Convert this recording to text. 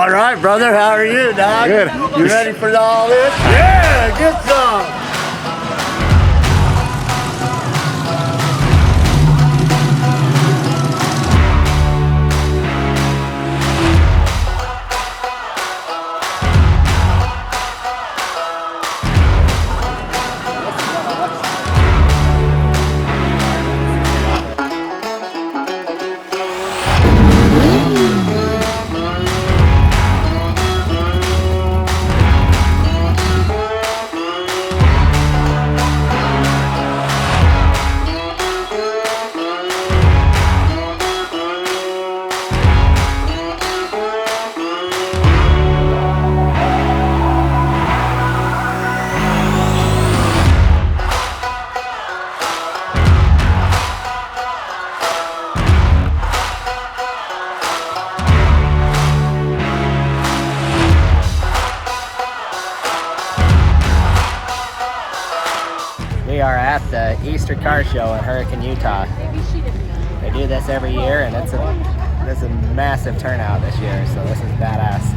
All right, brother. How are you, dog? Good. You ready for all this? Yeah, get some. We are at the Easter Car Show in Hurricane, Utah. They do this every year, and it's a massive turnout this year, so this is badass.